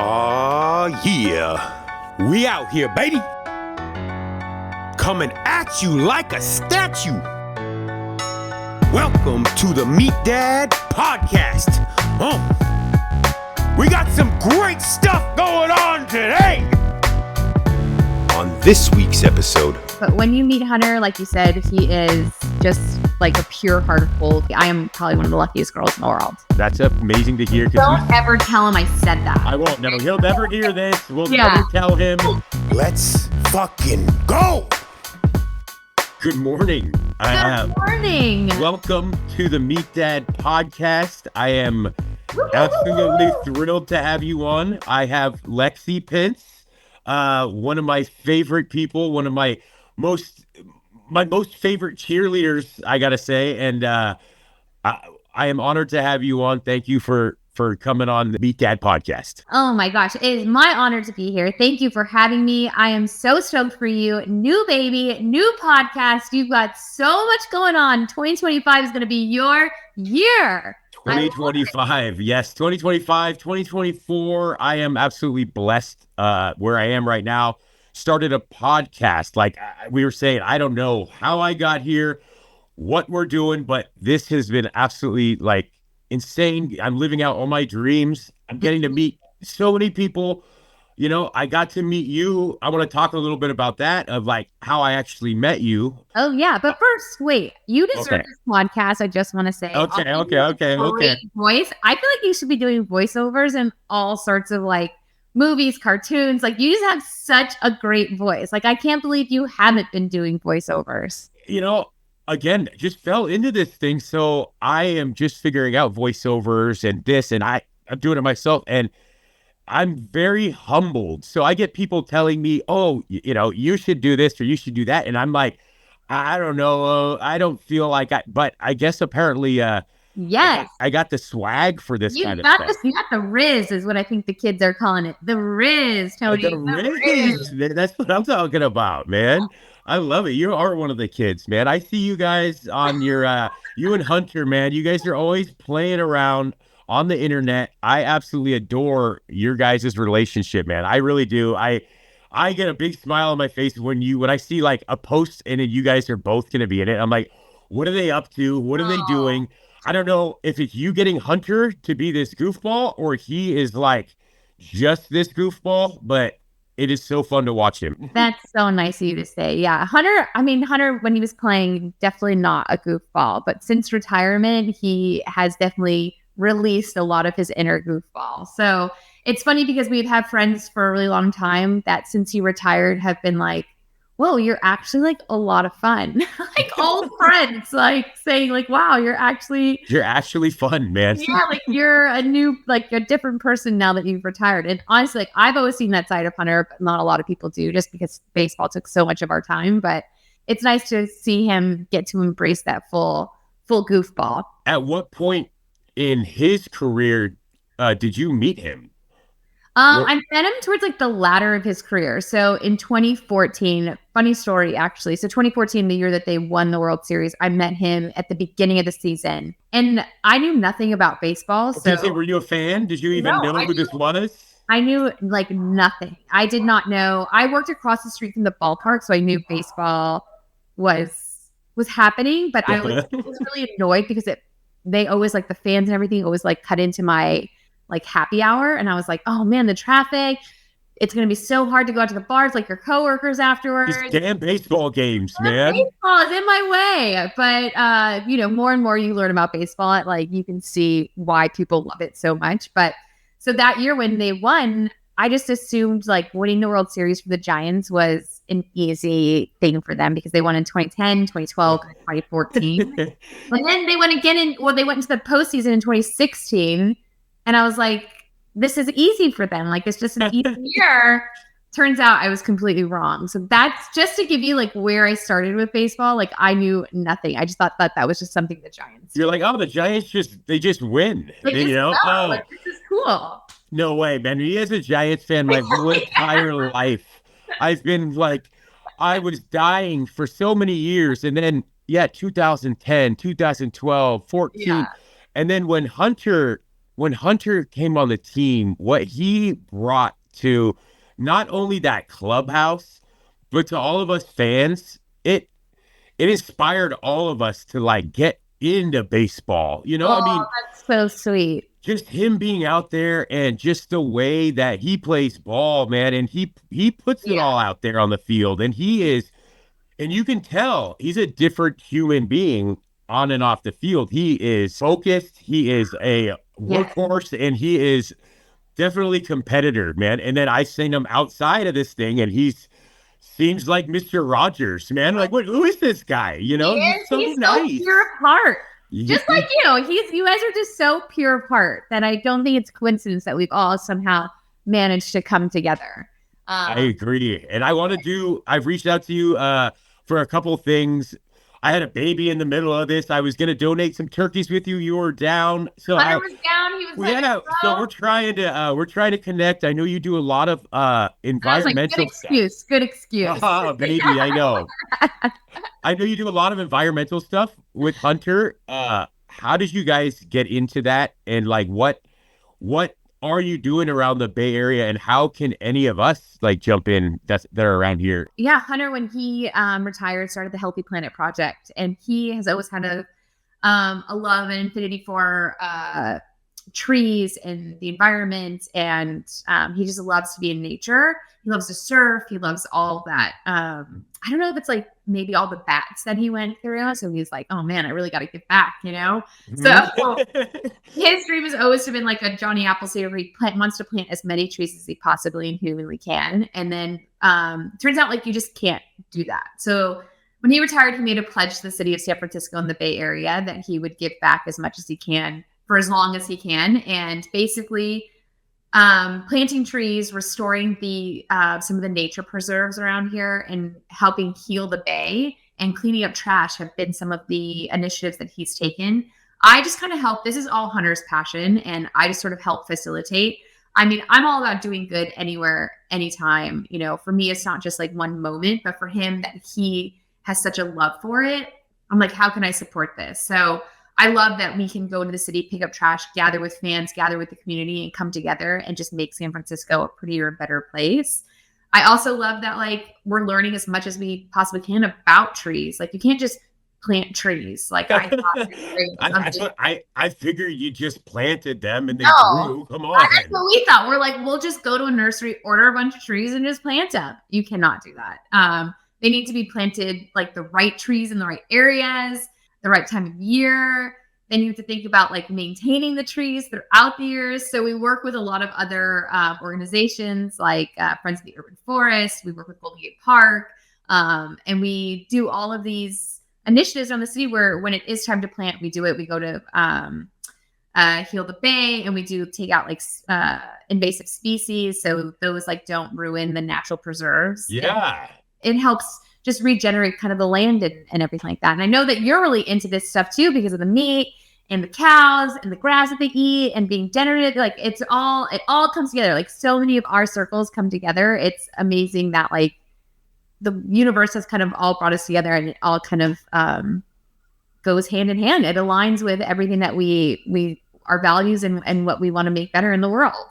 Aw, yeah. We out here, baby. Coming at you like a statue. Welcome to the MeatDad Podcast. We got some great stuff going on today. On this week's episode. But when you meet Hunter, like you said, he is just like a pure heart of gold. I am probably one of the luckiest girls in the world. That's amazing to hear. Don't ever tell him I said that. I won't. No, he'll never hear this. We'll never tell him. Let's fucking go. Good morning. Good morning. Welcome to the MeatDad Podcast. I am absolutely thrilled to have you on. I have Lexi Pence, one of my favorite people, one of my most favorite cheerleaders, I gotta say, and I am honored to have you on. Thank you for coming on the MeatDad Podcast. Oh my gosh, it is my honor to be here. Thank you for having me. I am so stoked for you. New baby, new podcast. You've got so much going on. 2025 is going to be your year. 2025, yes, 2025, 2024. I am absolutely blessed where I am right now. Started a podcast. Like we were saying, I don't know how I got here, what we're doing, but this has been absolutely like insane. I'm living out all my dreams. I'm getting to meet so many people. You know, I got to meet you. I want to talk a little bit about that, of like how I actually met you. Oh yeah, but first, wait. You deserve this podcast. I just want to say. Okay. Voice. I feel like you should be doing voiceovers in all sorts of like movies, cartoons. Like you just have such a great voice. Like I can't believe you haven't been doing voiceovers. You know, again, just fell into this thing. So I am just figuring out voiceovers and this, and I'm doing it myself. And I'm very humbled. So I get people telling me, oh, you know, you should do this or you should do that. And I'm like, I don't know. I don't feel like but I guess apparently, yes, I got the swag for this kind of stuff. You got the Riz is what I think the kids are calling it. The Riz, Tony. The Riz. That's what I'm talking about, man. I love it. You are one of the kids, man. I see you guys on your, you and Hunter, man. You guys are always playing around on the internet. I absolutely adore your guys' relationship, man. I really do. I get a big smile on my face when I see like a post and you guys are both going to be in it. I'm like, what are they up to? What are they doing? I don't know if it's you getting Hunter to be this goofball or he is like just this goofball, but it is so fun to watch him. That's so nice of you to say. Yeah. Hunter, when he was playing, definitely not a goofball, but since retirement, he has definitely released a lot of his inner goofball. So it's funny because we've had friends for a really long time that since he retired have been like, whoa, you're actually like a lot of fun. Like old friends, like saying like, wow, you're actually fun, man. Yeah, like you're a different person now that you've retired. And honestly, like I've always seen that side of Hunter, but not a lot of people do just because baseball took so much of our time. But it's nice to see him get to embrace that full goofball. At what point in his career did you meet him? I met him towards like the latter of his career. So in 2014, funny story actually. So 2014, the year that they won the World Series, I met him at the beginning of the season. And I knew nothing about baseball. So were you a fan? Did you even know who this was? I knew like nothing. I did not know. I worked across the street from the ballpark, so I knew baseball was happening. But I was really annoyed because they always like the fans and everything always like cut into my like happy hour. And I was like, oh man, the traffic, it's going to be so hard to go out to the bars, like your coworkers afterwards. These damn baseball games, man. Baseball is in my way. But, more and more you learn about baseball, like you can see why people love it so much. But so that year when they won, I just assumed like winning the World Series for the Giants was an easy thing for them because they won in 2010, 2012, 2014. And then they went again they went into the postseason in 2016. And I was like, this is easy for them. Like, it's just an easy year. Turns out I was completely wrong. So that's just to give you like where I started with baseball. Like I knew nothing. I just thought that was just something the Giants. You're like, oh, the Giants just win. This is cool. No way, man. Me as a Giants fan, my whole entire life, I've been like, I was dying for so many years. And then, 2010, 2012, 14. Yeah. And then when Hunter when Hunter came on the team, what he brought to not only that clubhouse, but to all of us fans, it inspired all of us to like get into baseball. You know, I mean, that's so sweet. Just him being out there and just the way that he plays ball, man, and he puts it all out there on the field, and and you can tell he's a different human being on and off the field. He is focused, he is a workhorse, and he is definitely competitor, man. And then I seen him outside of this thing, and seems like Mr. Rogers, man. Like, who is this guy? You know, he's so nice. So pure of heart. Just like, you guys are just so pure of heart that I don't think it's coincidence that we've all somehow managed to come together. I agree. And I've reached out to you for a couple of things. I had a baby in the middle of this. I was going to donate some turkeys with you. You were down. So Hunter was down. He was so we're trying to connect. I know you do a lot of environmental stuff. Good excuse. Oh, baby, I know. I know you do a lot of environmental stuff with Hunter. How did you guys get into that? And like, what are you doing around the Bay Area, and how can any of us like jump in that are around here? Yeah, Hunter, when he retired, started the Healthy Planet Project, and he has always had a love and affinity for trees and the environment, and he just loves to be in nature. He loves to surf. He loves all of that. I don't know if it's like maybe all the bats that he went through. So he's like, oh man, I really got to give back, So his dream has always been like a Johnny Appleseed, where he wants to plant as many trees as he possibly and humanly can. And then turns out like you just can't do that. So when he retired, he made a pledge to the city of San Francisco and the Bay Area that he would give back as much as he can for as long as he can. And basically planting trees, restoring the some of the nature preserves around here, and helping heal the bay and cleaning up trash have been some of the initiatives that he's taken. I just kind of help. This is all Hunter's passion, and I just sort of help facilitate. I mean, I'm all about doing good anywhere, anytime. For me, it's not just like one moment, but for him, that he has such a love for it. I'm like, how can I support this? So I love that we can go into the city, pick up trash, gather with fans, gather with the community, and come together and just make San Francisco a prettier and better place. I also love that like we're learning as much as we possibly can about trees. Like you can't just plant trees. Like I thought I figured you just planted them and they grew. Come on. That's what we thought. We're like, we'll just go to a nursery, order a bunch of trees, and just plant them. You cannot do that. They need to be planted like the right trees in the right areas, the right time of year. Then you have to think about like maintaining the trees throughout the years. So we work with a lot of other organizations like Friends of the Urban Forest. We work with Golden Gate Park. And we do all of these initiatives around the city where when it is time to plant, we do it. We go to Heal the Bay, and we do take out like invasive species. So those like don't ruin the natural preserves. Yeah. It helps just regenerate kind of the land and everything like that. And I know that you're really into this stuff too, because of the meat and the cows and the grass that they eat and being generated. Like it all comes together. Like so many of our circles come together. It's amazing that like the universe has kind of all brought us together, and it all kind of goes hand in hand. It aligns with everything that we our values and what we want to make better in the world.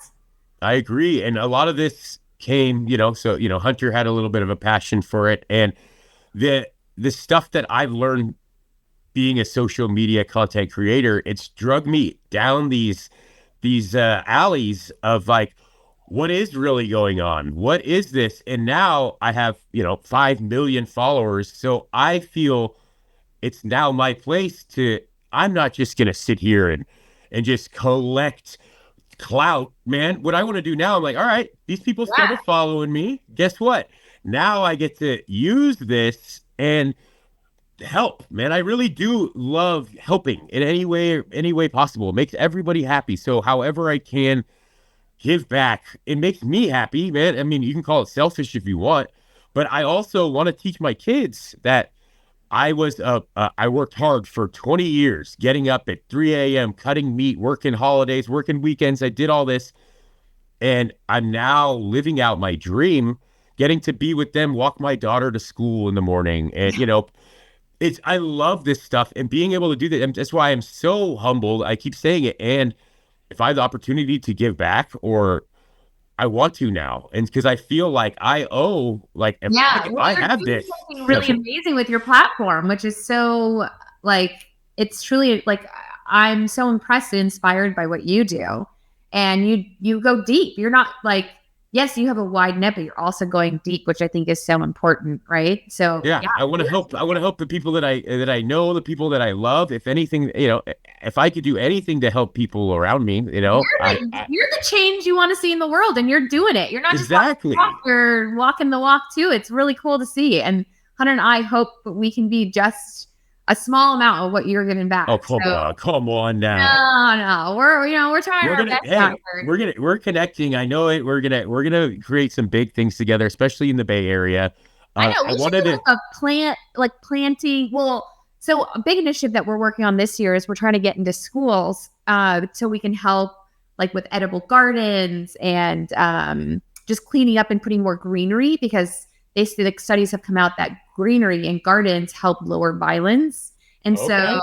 I agree. And a lot of this came, Hunter had a little bit of a passion for it. And the stuff that I've learned being a social media content creator, it's drug me down these alleys of like, what is really going on? What is this? And now I have, 5 million followers. So I feel it's now my place I'm not just going to sit here and just collect clout, man. What I want to do now, I'm like, all right, these people started following me. Guess what? Now I get to use this and help, man. I really do love helping in any way possible. It makes everybody happy. So however I can give back, it makes me happy, man. I mean, you can call it selfish if you want, but I also want to teach my kids that I worked hard for 20 years, getting up at 3 a.m., cutting meat, working holidays, working weekends. I did all this, and I'm now living out my dream, getting to be with them, walk my daughter to school in the morning. And, I love this stuff, and being able to do that. And that's why I'm so humbled. I keep saying it. And if I have the opportunity to give back, or I want to now, and because I feel like I owe, like, if I have this really amazing with your platform, which is so like, it's truly like, I'm so impressed and inspired by what you do, and you go deep. You're not like, yes, you have a wide net, but you're also going deep, which I think is so important, right? So yeah, I want to help. I want to help the people that I know, the people that I love. If anything, if I could do anything to help people around me, you're the change you want to see in the world, and you're doing it. You're not exactly. You're walking the walk too. It's really cool to see. And Hunter and I hope that we can be just a small amount of what you're giving back. Oh, come on now. No, we're trying our best. We're connecting. I know it. We're gonna create some big things together, especially in the Bay Area. I know. I wanted to planting. Well, so a big initiative that we're working on this year is we're trying to get into schools, so we can help like with edible gardens and just cleaning up and putting more greenery, because they see, like, studies have come out that greenery and gardens help lower violence. And so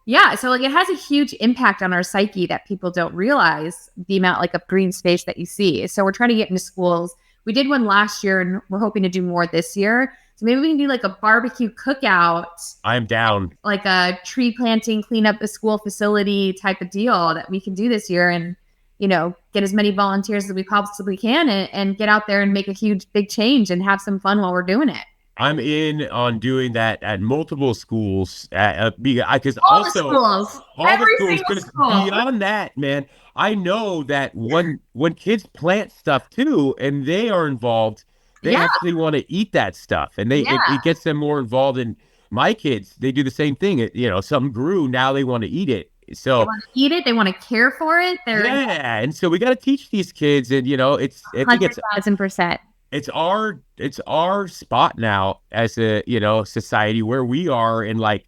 like it has a huge impact on our psyche that people don't realize, the amount like of green space that you see. So we're trying to get into schools. We did one last year and we're hoping to do more this year. So maybe we can do like a barbecue cookout. I'm down. Like a tree planting, clean up the school facility type of deal that we can do this year, and get as many volunteers as we possibly can, and get out there and make a huge, big change and have some fun while we're doing it. I'm in on doing that at multiple schools, because all the schools. Because beyond that, man, I know that when kids plant stuff too, and they are involved, they actually want to eat that stuff, and it gets them more involved. And my kids, they do the same thing. Something grew, now they want to eat it. So they want to eat it, they want to care for it. And so we got to teach these kids, and it's 100,000%. It's our spot now as a society where we are in like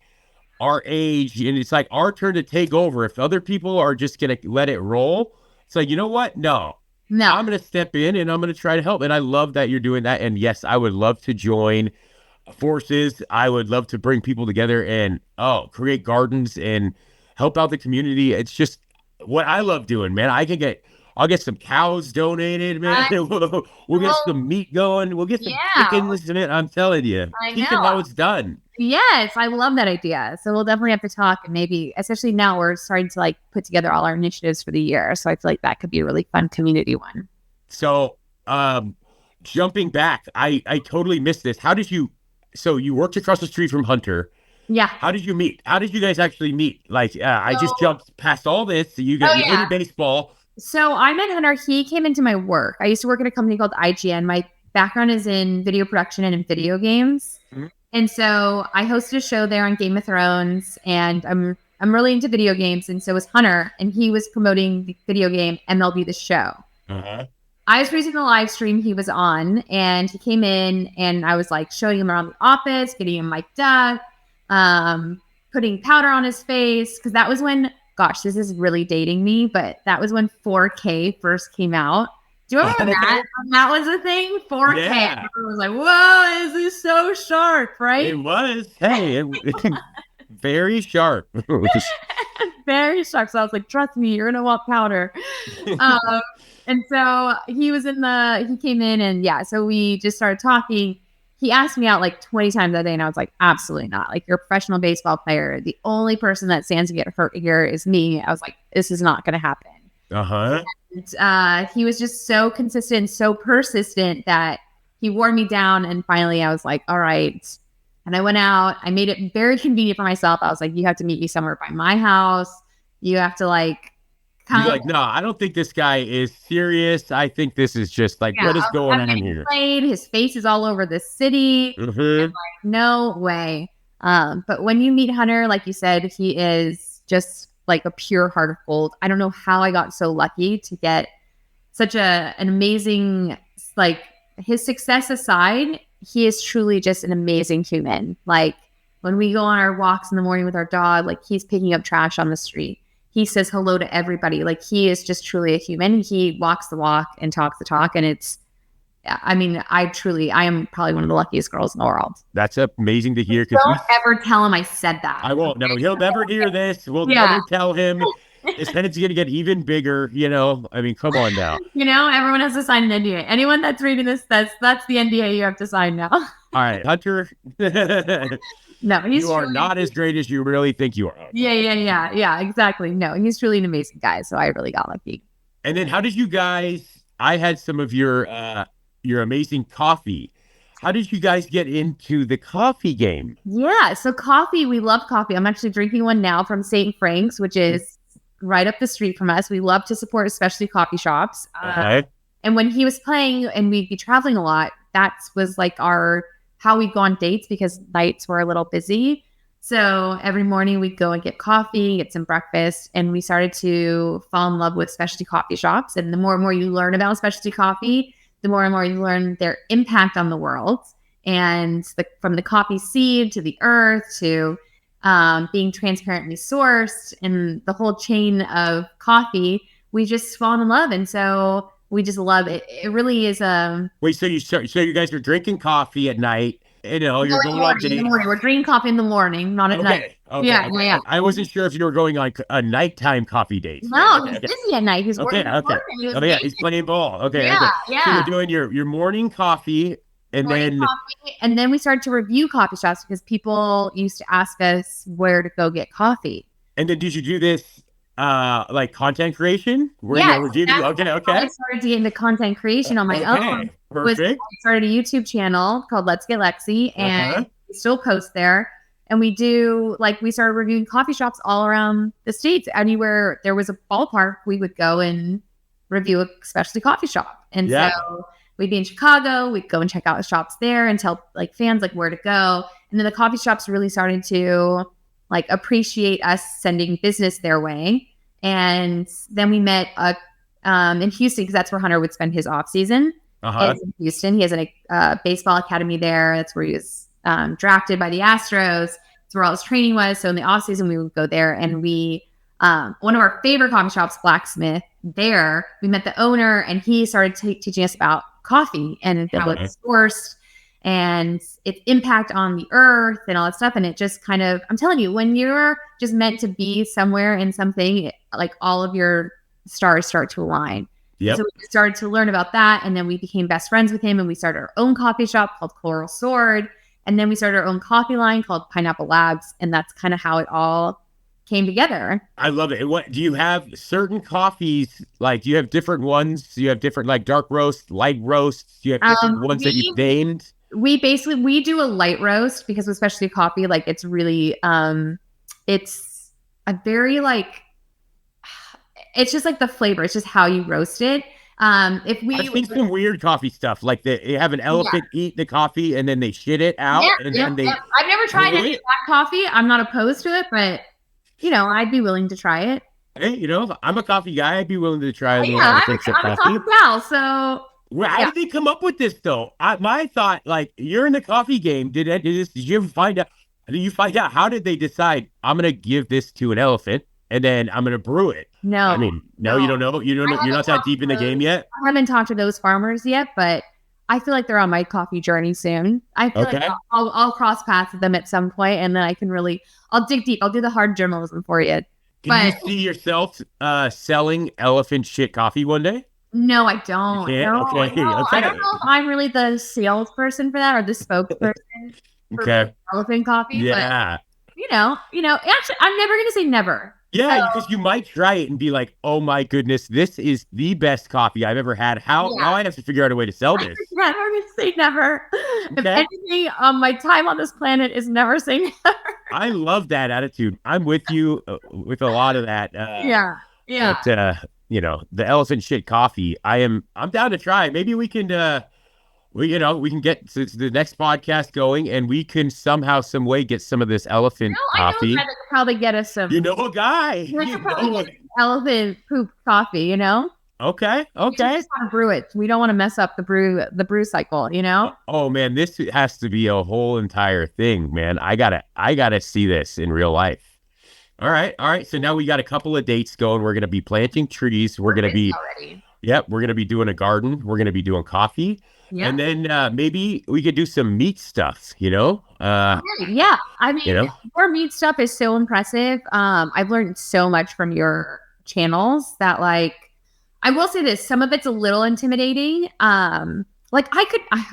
our age, and it's like our turn to take over. If other people are just gonna let it roll, it's like, you know what? No, I'm gonna step in and I'm gonna try to help. And I love that you're doing that. And yes, I would love to join forces. I would love to bring people together and create gardens and help out the community. It's just what I love doing, man. I'll get some cows donated, man. We'll get some meat going. We'll get some chickens in it. I'm telling you. Keep it how it's done. Yes, I love that idea. So we'll definitely have to talk, and maybe, especially now, we're starting to like put together all our initiatives for the year. So I feel like that could be a really fun community one. So jumping back, I totally missed this. So you worked across the street from Hunter. Yeah. How did you meet? How did you guys actually meet? Like, I just jumped past all this. So you got into baseball. So I met Hunter. He came into my work. I used to work at a company called IGN. My background is in video production and in video games. Mm-hmm. And so I hosted a show there on Game of Thrones, and I'm really into video games. And so was Hunter, and he was promoting the video game MLB The Show. Uh-huh. I was producing the live stream he was on, and he came in, and I was like showing him around the office, getting him mic'd up, putting powder on his face, because that was when, gosh, this is really dating me, but that was when 4K first came out. Do you remember that? That was a thing? 4K. Yeah. I was like, whoa, this is so sharp, right? It was. Hey, very sharp. Very sharp. So I was like, trust me, you're going to want powder. And so he came in, and so we just started talking. He asked me out like 20 times that day, and I was like, absolutely not. Like, you're a professional baseball player. The only person that stands to get hurt here is me. I was like, this is not going to happen. Uh-huh. And he was just so consistent, so persistent that he wore me down. And finally I was like, all right. And I went out. I made it very convenient for myself. I was like, you have to meet me somewhere by my house. You have to like, you're like, no, I don't think this guy is serious. I think this is just like, what is going on here? His face is all over the city. Mm-hmm. I'm like, no way. But when you meet Hunter, like you said, he is just like a pure heart of gold. I don't know how I got so lucky to get such an amazing, like, his success aside, he is truly just an amazing human. Like, when we go on our walks in the morning with our dog, like, he's picking up trash on the street. He says hello to everybody. Like, he is just truly a human. He walks the walk and talks the talk. And I am probably one of the luckiest girls in the world. That's amazing to hear. Don't ever tell him I said that. I won't. No, he'll never hear this. We'll never tell him. then it's going to get even bigger, you know? I mean, come on now. Everyone has to sign an NDA. Anyone that's reading this, that's the NDA you have to sign now. All right, Hunter. No, you are not as great as you really think you are. Yeah, exactly. No, he's truly an amazing guy. So I really got lucky. And then how did you guys, I had some of your amazing coffee. How did you guys get into the coffee game? Yeah, so coffee, we love coffee. I'm actually drinking one now from St. Frank's, which is right up the street from us. We love to support especially coffee shops. Okay. And when he was playing and we'd be traveling a lot, that was like how we'd go on dates because nights were a little busy. So every morning we'd go and get coffee, get some breakfast, and we started to fall in love with specialty coffee shops. And the more and more you learn about specialty coffee, the more and more you learn their impact on the world. And from the coffee seed to the earth to being transparently sourced and the whole chain of coffee, we just fall in love. And so we just love it. It really is. Wait, so you guys are drinking coffee at night? You're going on dates. In the morning. We're drinking coffee in the morning, not at night. Okay. Yeah. I wasn't sure if you were going on a nighttime coffee date. No, he's busy at night. He's working. Okay. He's playing ball. Okay. Yeah. So you're doing your morning coffee, and then we started to review coffee shops because people used to ask us where to go get coffee. And then did you do this like content creation? Okay. I started to get into content creation on my own. Perfect. I started a YouTube channel called Let's Get Lexi, and we still post there. And we started reviewing coffee shops all around the States. Anywhere there was a ballpark, we would go and review a specialty coffee shop. And so we'd be in Chicago, we'd go and check out the shops there and tell fans where to go. And then the coffee shops really started to appreciate us sending business their way. And then we met in Houston because that's where Hunter would spend his off season. In Houston, he has a baseball academy there. That's where he was drafted by the Astros. That's where all his training was. So in the off season, we would go there, and we one of our favorite coffee shops, Blacksmith. There, we met the owner, and he started teaching us about coffee and how it's sourced and its impact on the earth and all that stuff. And it just kind of, I'm telling you, when you're just meant to be somewhere in something, all of your stars start to align. Yep. So we started to learn about that, and then we became best friends with him, and we started our own coffee shop called Coral Sword, and then we started our own coffee line called Pineapple Labs, and that's kind of how it all came together. I love it. What do you have? Certain coffees, do you have different ones? Do you have different dark roast, light roasts? Do you have different ones that you've named? We do a light roast because with specialty coffee, it's really it's a very it's just the flavor. It's just how you roast it. I've seen some weird coffee stuff, they have an elephant eat the coffee and then they shit it out. Then I've never tried any of that coffee. I'm not opposed to it, but I'd be willing to try it. Hey, I'm a coffee guy. I'd be willing to try it. I'm a coffee gal, so. How did they come up with this though? My thought, you're in the coffee game. Did you ever find out? Did you find out how did they decide? I'm gonna give this to an elephant and then I'm gonna brew it. No, you don't know. You're not that deep in the game yet. I haven't talked to those farmers yet, but I feel like they're on my coffee journey soon. I feel like I'll cross paths with them at some point, and then I can I'll dig deep. I'll do the hard journalism for you. Can you see yourself selling elephant shit coffee one day? No, I don't. No, okay. I don't know if I'm really the salesperson for that or the spokesperson for elephant coffee. Yeah. But, actually, I'm never going to say never. Yeah, because you might try it and be like, oh my goodness, this is the best coffee I've ever had. Now I have to figure out a way to sell this. I'm going to say never. If anything, my time on this planet is never saying never. I love that attitude. I'm with you with a lot of that. Yeah. But, the elephant shit coffee, I'm down to try. Maybe we can, we can get to the next podcast going, and we can somehow, some way get some of this elephant coffee. I know a guy that could probably get us some. A guy. Elephant poop coffee. Okay. We just want to brew it. We don't want to mess up the brew cycle. Oh man, this has to be a whole entire thing, man. I gotta see this in real life. All right. So now we got a couple of dates going. We're gonna be planting trees. We're gonna be already. Yep, we're gonna be doing a garden. We're gonna be doing coffee. Yeah. And then maybe we could do some meat stuff, yeah. I mean, your meat stuff is so impressive. I've learned so much from your channels that like, I will say this, some of it's a little intimidating. Like I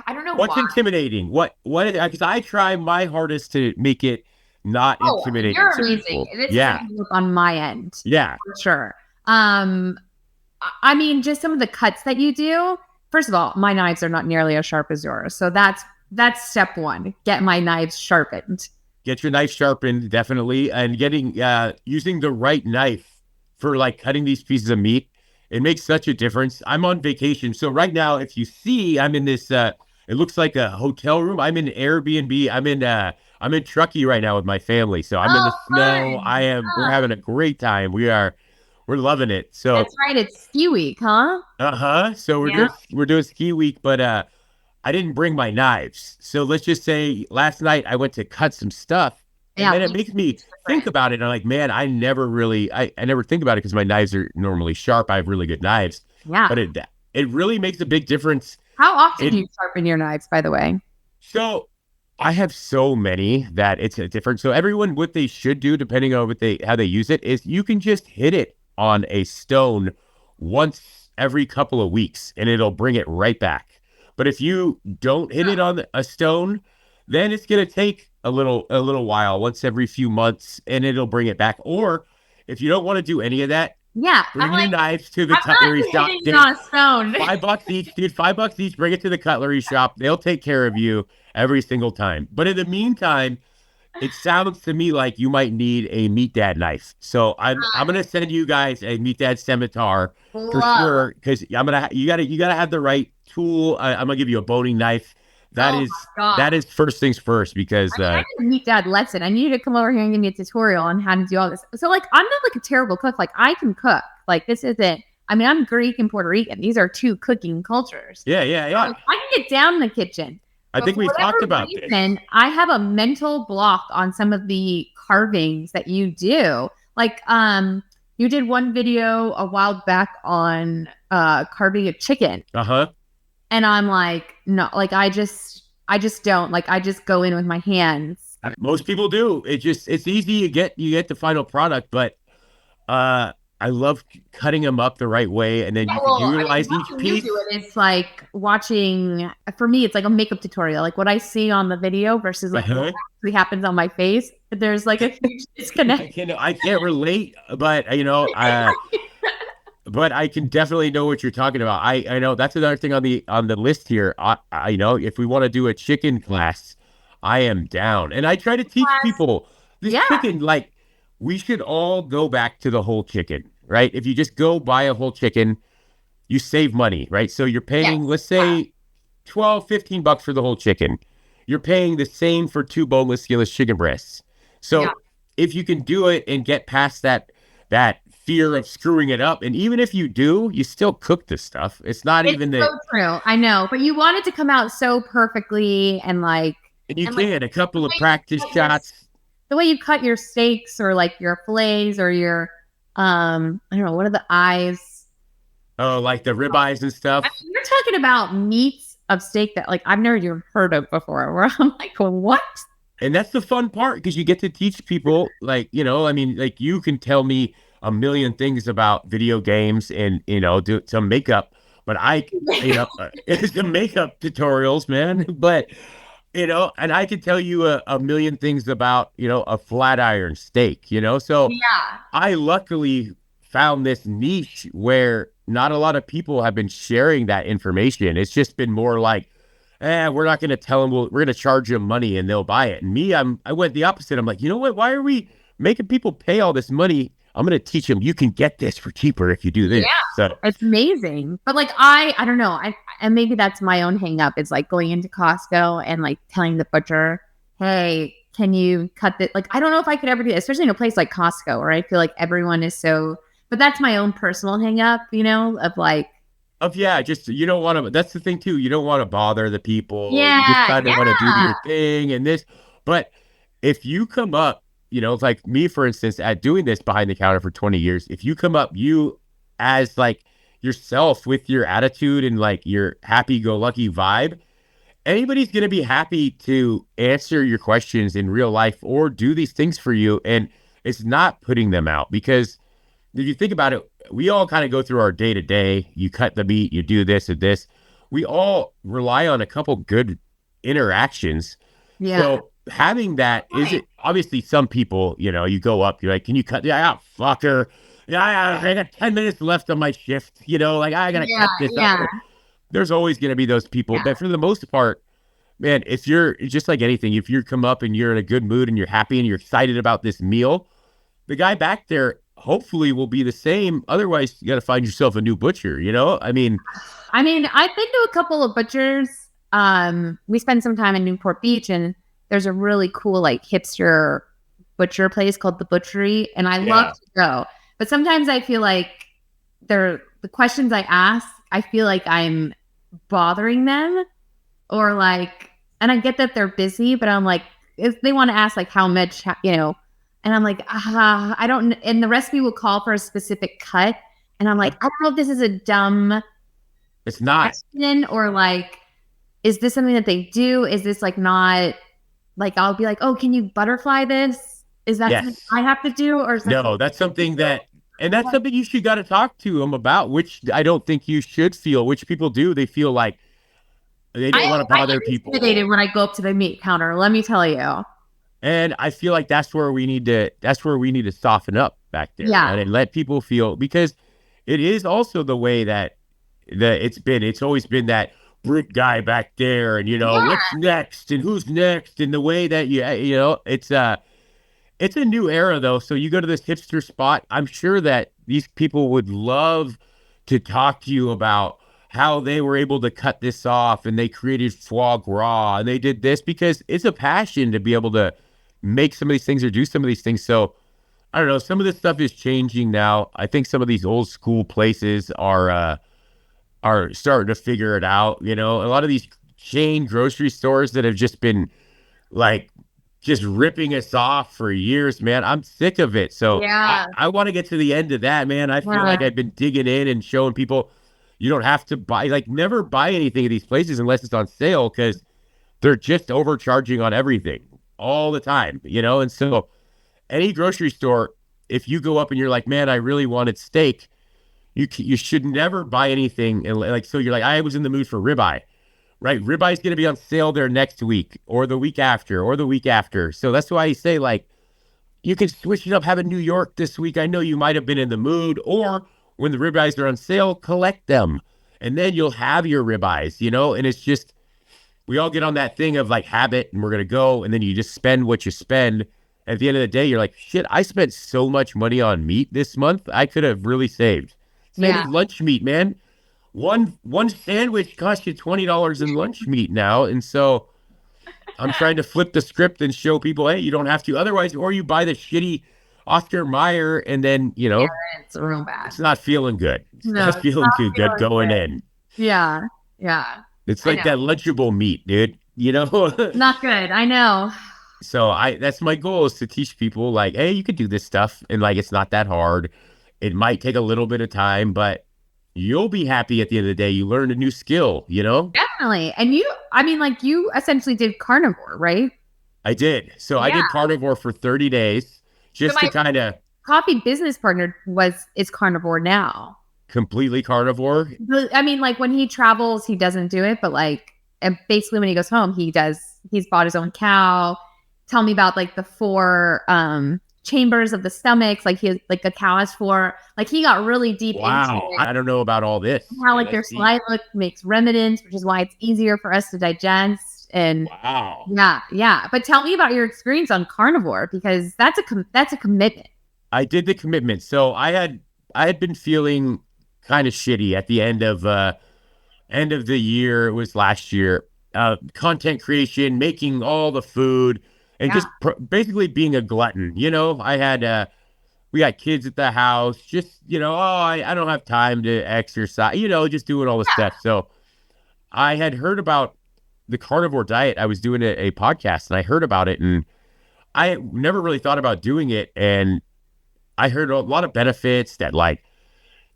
don't know what's why. intimidating. What because I try my hardest to make it not intimidating. You're amazing. It's on my end. Yeah, for sure. I mean, just some of the cuts that you do. First of all, my knives are not nearly as sharp as yours, so that's step one. Get my knives sharpened. Get your knife sharpened, definitely, and getting using the right knife for like cutting these pieces of meat. It makes such a difference. I'm on vacation, so right now, if you see, I'm in this. It looks like a hotel room. I'm in Airbnb. I'm in Truckee right now with my family, so I'm in the snow. We're having a great time. We're loving it. So that's right. It's ski week, huh? So we're doing ski week, but I didn't bring my knives. So let's just say last night I went to cut some stuff, and then it makes me think about it. And I'm like, man, I never think about it because my knives are normally sharp. I have really good knives. Yeah. But it really makes a big difference. How often do you sharpen your knives, by the way? So I have so many that it's different. So everyone, what they should do, depending on how they use it, is you can just hit it on a stone once every couple of weeks, and it'll bring it right back. But if you don't hit it on a stone, then it's going to take a little while, once every few months, and it'll bring it back. Or if you don't want to do any of that, bring your knives to the cutlery shop. Not a stone. $5 each, dude. $5 each. Bring it to the cutlery shop. They'll take care of you every single time. But in the meantime, it sounds to me like you might need a MeatDad knife. So I'm gonna send you guys a MeatDad scimitar for sure, because you gotta have the right tool. I'm gonna give you a boning knife. That is first things first, because I need MeatDad lesson. I need you to come over here and give me a tutorial on how to do all this. So like, I'm not like a terrible cook. Like, I can cook. Like, this isn't. I mean, I'm Greek and Puerto Rican. These are two cooking cultures. Yeah. So I can get down in the kitchen. I think we talked about this. I have a mental block on some of the carvings that you do. Like, you did one video a while back on carving a chicken. And I'm like, no, like I just don't, like, I just go in with my hands. Most people do. It's easy. You get the final product, but I love cutting them up the right way, and then you can utilize each piece. It's like watching, for me, it's like a makeup tutorial. Like what I see on the video versus like what actually happens on my face. There's like a huge disconnect. I can't relate, but but I can definitely know what you're talking about. I know that's another thing on the list here. I know if we want to do a chicken class, I am down, and I try to teach people this chicken. Like, we should all go back to the whole chicken, right? If you just go buy a whole chicken, you save money, right? So you're paying, let's say, $12-15 for the whole chicken. You're paying the same for 2 boneless, skinless chicken breasts. So if you can do it and get past that fear of screwing it up, and even if you do, you still cook this stuff. It's not even the... so true. I know, but you want it to come out so perfectly, and like... And you can, a couple of practice shots... The way you cut your steaks, or like your fillets, or your, I don't know, what are the eyes? Oh, like the ribeyes and stuff. I mean, you're talking about meats of steak that like I've never even heard of before. Where I'm like, well, what? And that's the fun part, because you get to teach people, like, I mean, like, you can tell me a million things about video games and do some makeup, but it's the makeup tutorials, man. But and I can tell you a million things about, a flat iron steak, so I luckily found this niche where not a lot of people have been sharing that information. It's just been more like, we're not going to tell them, we're going to charge them money and they'll buy it. And me, I went the opposite. I'm like, you know what? Why are we making people pay all this money? I'm going to teach them, you can get this for cheaper if you do this. Yeah, so it's amazing. But like, I don't know. And maybe that's my own hang up. It's like going into Costco and like telling the butcher, hey, can you cut this? Like, I don't know if I could ever do that, especially in a place like Costco, where I feel like everyone is so, but that's my own personal hang up, of like, just, you don't want to, that's the thing too. You don't want to bother the people. Yeah. You just kind of want to do your thing and this, but if you come up, it's like me, for instance, at doing this behind the counter for 20 years, if you come up, you as like yourself with your attitude and like your happy-go-lucky vibe, anybody's going to be happy to answer your questions in real life or do these things for you. And it's not putting them out, because if you think about it, we all kind of go through our day to day. You cut the meat, you do this and this. We all rely on a couple good interactions. Yeah. So having that is it. Obviously, some people, you go up, you're like, can you cut? Yeah, fucker. Yeah, I got 10 minutes left on my shift. Like I gotta cut this up. There's always going to be those people, but for the most part, man, if you're just like anything, if you come up and you're in a good mood and you're happy and you're excited about this meal, the guy back there hopefully will be the same. Otherwise, you got to find yourself a new butcher, I mean, I've been to a couple of butchers. We spent some time in Newport Beach, and there's a really cool, like, hipster butcher place called The Butchery, and I love to go. But sometimes I feel like the questions I ask, I feel like I'm bothering them, or like, and I get that they're busy, but I'm like, if they want to ask like how much, and I'm like, I don't, and the recipe will call for a specific cut, and I'm like, I don't know if this is a dumb, it's not question, or like, is this something that they do? Is this like not, like, I'll be like, oh, can you butterfly this? Is that something I have to do? Or is that no, that's something that, and that's something you should got to talk to them about, which I don't think you should feel, which people do. They feel like they don't want to bother people. I'm intimidated when I go up to the meat counter, let me tell you. And I feel like that's where we need to soften up back there, and let people feel, because it is also the way that it's always been that brute guy back there, and what's next and who's next, and the way that it's a new era though. So you go to this hipster spot, I'm sure that these people would love to talk to you about how they were able to cut this off, and they created foie gras, and they did this, because it's a passion to be able to make some of these things or do some of these things. So I don't know, some of this stuff is changing now. I think some of these old school places are starting to figure it out. A lot of these chain grocery stores that have just been like just ripping us off for years, man. I'm sick of it. So I want to get to the end of that, man. I feel like I've been digging in and showing people you don't have to buy, like, never buy anything at these places unless it's on sale, because they're just overcharging on everything all the time, And so any grocery store, if you go up and you're like, man, I really wanted steak, you should never buy anything. And like, so you're like, I was in the mood for ribeye, right? Ribeye is going to be on sale there next week or the week after or the week after. So that's why I say, like, you can switch it up, have a New York this week. I know you might have been in the mood, or when the ribeyes are on sale, collect them. And then you'll have your ribeyes, And it's just, we all get on that thing of like habit, and we're going to go, and then you just spend what you spend. At the end of the day, you're like, shit, I spent so much money on meat this month. I could have really saved. Same with lunch meat, man. One sandwich costs you $20 in lunch meat now. And so I'm trying to flip the script and show people, hey, you don't have to. Otherwise, or you buy the shitty Oscar Mayer, and then, it's real bad. It's not feeling good. It's not feeling too good going in. Yeah. It's like that Lunchable meat, dude. Not good. I know. So that's my goal, is to teach people, like, hey, you could do this stuff, and like, it's not that hard. It might take a little bit of time, but you'll be happy at the end of the day. You learned a new skill, Definitely. And you essentially did carnivore, right? I did. So I did carnivore for 30 days just to kind of. Coffee business partner is carnivore now. Completely carnivore. I mean, like, when he travels, he doesn't do it, but like, and basically when he goes home, he's bought his own cow. Tell me about like the 4 chambers of the stomachs. Like, he has, like, a cow has 4. Like, he got really deep into it. I don't know about all this. How like their saliva makes remnants, which is why it's easier for us to digest. And yeah. But tell me about your experience on carnivore, because that's a commitment. I did the commitment. So I had been feeling kind of shitty at the end of the year. It was last year. Content creation, making all the food, and just basically being a glutton. I had we got kids at the house. Just I don't have time to exercise. Just doing all the stuff. So I had heard about the carnivore diet. I was doing a podcast, and I heard about it, and I never really thought about doing it. And I heard a lot of benefits that, like,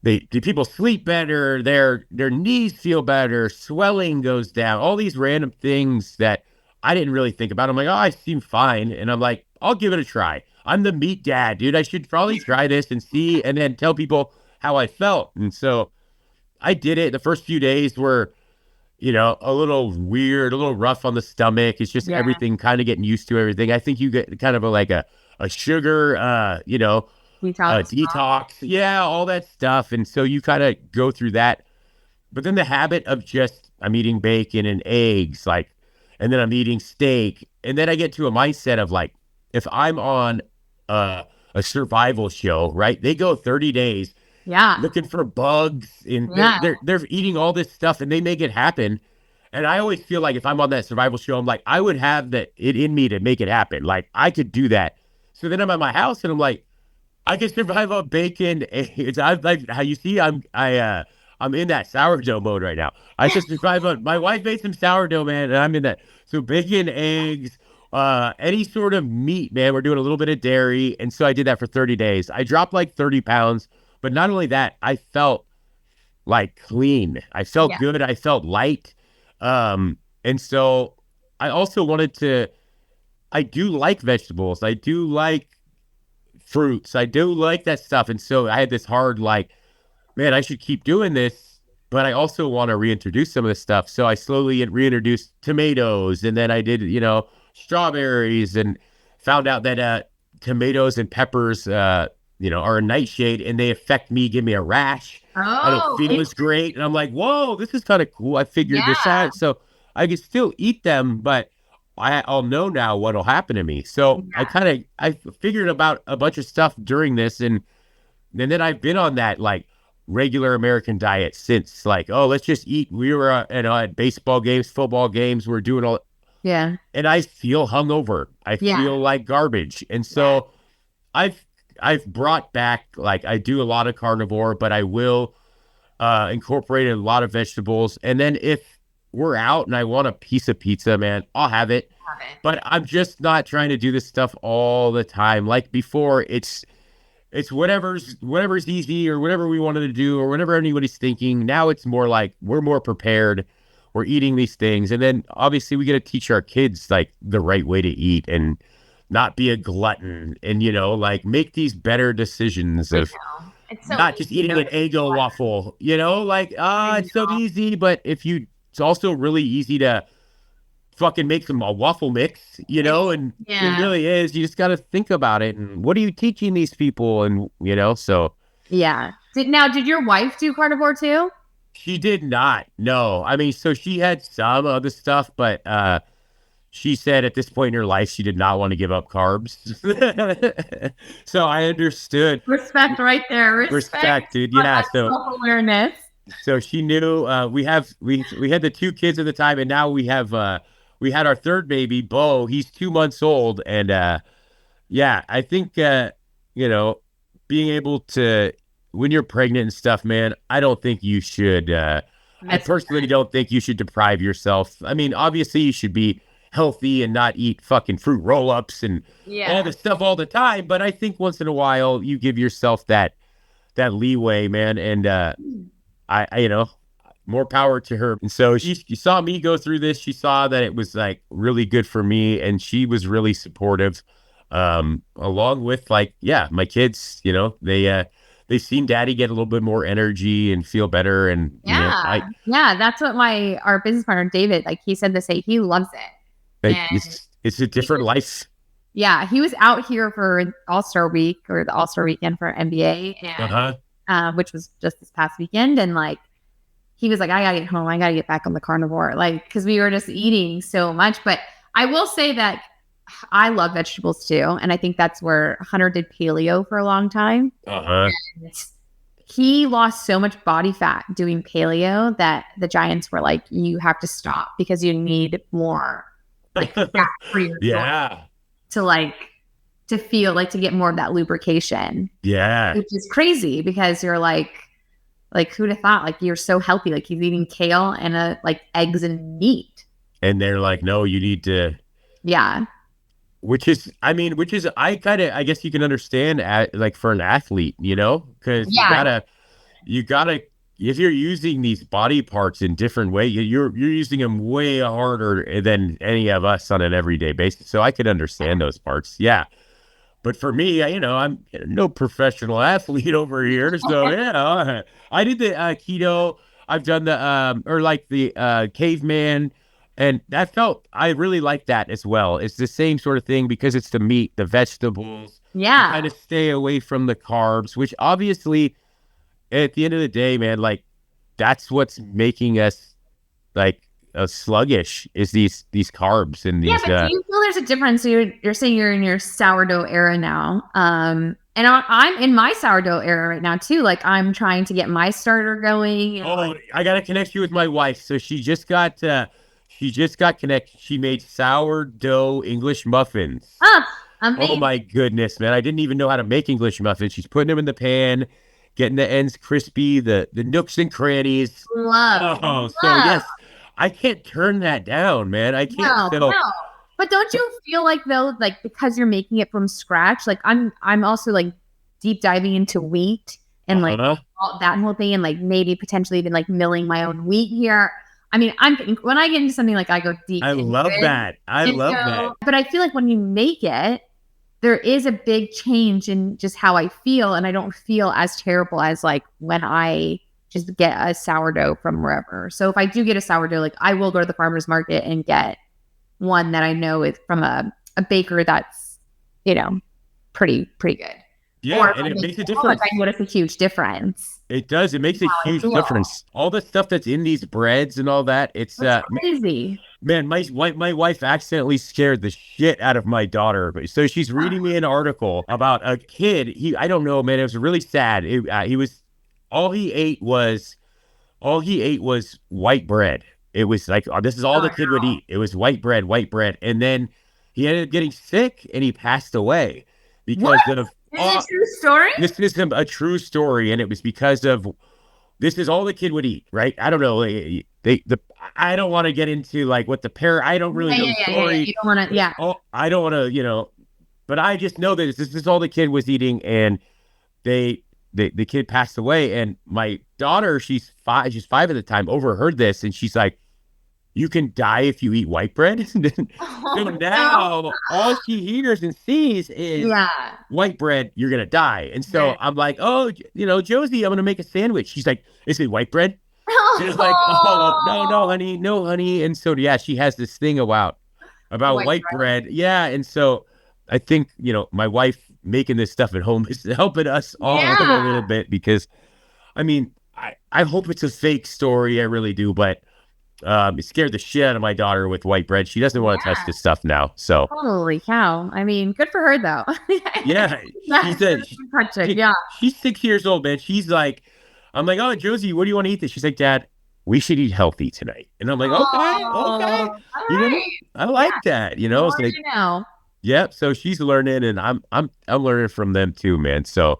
the people sleep better, their knees feel better, swelling goes down, all these random things that I didn't really think about. I'm like, oh, I seem fine. And I'm like, I'll give it a try. I'm the meat dad, dude. I should probably try this and see, and then tell people how I felt. And so I did it. The first few days were, a little weird, a little rough on the stomach. It's just everything kind of getting used to everything. I think you get kind of a sugar, detox. Yeah, all that stuff. And so you kind of go through that. But then the habit of just, I'm eating bacon and eggs, and then I'm eating steak. And then I get to a mindset of if I'm on a survival show, right? They go 30 days looking for bugs, and they're eating all this stuff, and they make it happen. And I always feel like if I'm on that survival show, I'm like, I would have it in me to make it happen. Like, I could do that. So then I'm at my house, and I'm like, I can survive on bacon. I'm like, how you see, I'm in that sourdough mode right now. I just survive on. My wife made some sourdough, man, and I'm in that. So bacon, eggs, any sort of meat, man. We're doing a little bit of dairy, and so I did that for 30 days. I dropped 30 pounds, but not only that, I felt clean. I felt good. I felt light. And so I also wanted to. I do like vegetables. I do like fruits. I do like that stuff, and so I had this hard man, I should keep doing this, but I also want to reintroduce some of this stuff. So I slowly reintroduced tomatoes, and then I did, strawberries, and found out that tomatoes and peppers, are a nightshade, and they affect me, give me a rash. I don't feel as great. And I'm like, whoa, this is kind of cool. I figured this out. So I can still eat them, but I'll know now what'll happen to me. So I figured about a bunch of stuff during this, and then I've been on that regular American diet since. Let's just eat. We were at baseball games, football games. We're doing all. Yeah. And I feel hungover. I feel like garbage. And so I've brought back, I do a lot of carnivore, but I will incorporate a lot of vegetables. And then if we're out and I want a piece of pizza, man, I'll have it. But I'm just not trying to do this stuff all the time. Like before, it's whatever's easy, or whatever we wanted to do, or whatever anybody's thinking. Now it's more we're more prepared. We're eating these things. And then obviously we got to teach our kids the right way to eat, and not be a glutton, and make these better decisions of not just eating an Eggo waffle, it's so easy. But it's also really easy to fucking make a waffle mix, and it really is. You just got to think about it. And what are you teaching these people? And, so. Yeah. Did your wife do carnivore too? She did not. No. I mean, so she had some other stuff, but she said at this point in her life, she did not want to give up carbs. So I understood. Respect right there. Respect, dude. Yeah. So self-awareness. So she knew. We had the 2 kids at the time, and now we had our third baby, Bo. He's 2 months old, and I think being able to, when you're pregnant and stuff, man, I don't think you should. I personally don't think you should deprive yourself. I mean, obviously, you should be healthy and not eat fucking fruit roll-ups and all this stuff all the time. But I think once in a while, you give yourself that leeway, man. And I more power to her. And so she saw me go through this. She saw that it was really good for me, and she was really supportive. Along with my kids, they've seen Daddy get a little bit more energy and feel better. And that's what our business partner David, he said the same. He loves it. It's a different life. Yeah, he was out here for All-Star Week, or the All-Star Weekend for NBA, and which was just this past weekend. And he was like, I gotta get home. I gotta get back on the carnivore, because we were just eating so much. But I will say that I love vegetables too, and I think that's where Hunter did paleo for a long time. He lost so much body fat doing paleo that the Giants were like, you have to stop because you need more fat for your to feel to get more of that lubrication. Yeah, which is crazy because you're who'd have thought? You're so healthy. He's eating kale and eggs and meat. And they're like, no, you need to. Yeah. Which is I guess you can understand for an athlete, because you gotta, if you're using these body parts in different ways, you're using them way harder than any of us on an everyday basis. So I could understand those parts. Yeah. But for me, I'm no professional athlete over here. So yeah, I did the keto. I've done the or like the caveman, and I really like that as well. It's the same sort of thing because it's the meat, the vegetables. Yeah. Kind of stay away from the carbs, which obviously at the end of the day, man, like that's what's making us like sluggish is these carbs and these. Yeah, but do you feel there's a difference? So you're saying you're in your sourdough era now, and I'm in my sourdough era right now too. Like I'm trying to get my starter going. I gotta connect you with my wife. So she just got connected. She made sourdough English muffins. Amazing. Oh my goodness, man! I didn't even know how to make English muffins. She's putting them in the pan, getting the ends crispy, the nooks and crannies. Love. So yes, I can't turn that down, man. I can't. No. But don't you feel like though, like because you're making it from scratch, like I'm also like deep diving into wheat and like all that whole thing, and like maybe potentially even like milling my own wheat here. I mean, when I get into something like I go deep. I love that. But I feel like when you make it, there is a big change in just how I feel, and I don't feel as terrible as like when I just get a sourdough from wherever. So if I do get a sourdough, like I will go to the farmer's market and get one that I know is from a baker that's, pretty good. Yeah, and it makes a difference. I notice a huge difference. It does. It makes a huge difference. All the stuff that's in these breads and all that, it's crazy. Man, my wife accidentally scared the shit out of my daughter. So she's reading me an article about a kid. I don't know, man. It was really sad. All he ate was white bread. It was like, this is all the kid would eat. It was white bread. And then he ended up getting sick and he passed away because of. Is it a true story? This is a true story, and it was because of this is all the kid would eat, right? I don't know. I don't want to get into like what I don't really know the story. You don't want to, I don't want to, but I just know that this is all the kid was eating, and the kid passed away. And my daughter, she's 5 at the time, overheard this, and she's like, "You can die if you eat white bread." So now all she hears and sees is white bread, you're going to die. And so I'm like, oh, Josie, I'm going to make a sandwich. She's like, is it white bread? She's like, oh, no, honey. And so, yeah, she has this thing about white bread. Yeah. And so I think, my wife making this stuff at home is helping us all a little bit because, I mean, I hope it's a fake story. I really do. But it scared the shit out of my daughter with white bread. She doesn't want to touch this stuff now. So holy cow! I mean, good for her though. She's 6 years old, man. She's like, I'm like, oh, Josie, what do you want to eat this? She's like, Dad, we should eat healthy tonight. And I'm like, okay. Right. I like that. It's like, yep. So she's learning, and I'm learning from them too, man. So.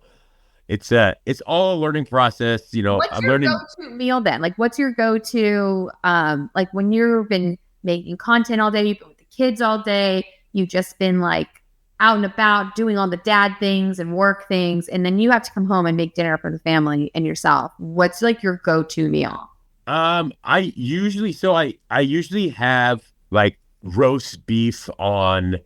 It's all a learning process, What's I'm your learning. Go-to meal then? Like, what's your go-to? Like when you've been making content all day, you've been with the kids all day, you've just been like out and about doing all the dad things and work things, and then you have to come home and make dinner for the family and yourself. What's like your go-to meal? I usually have like roast beef on.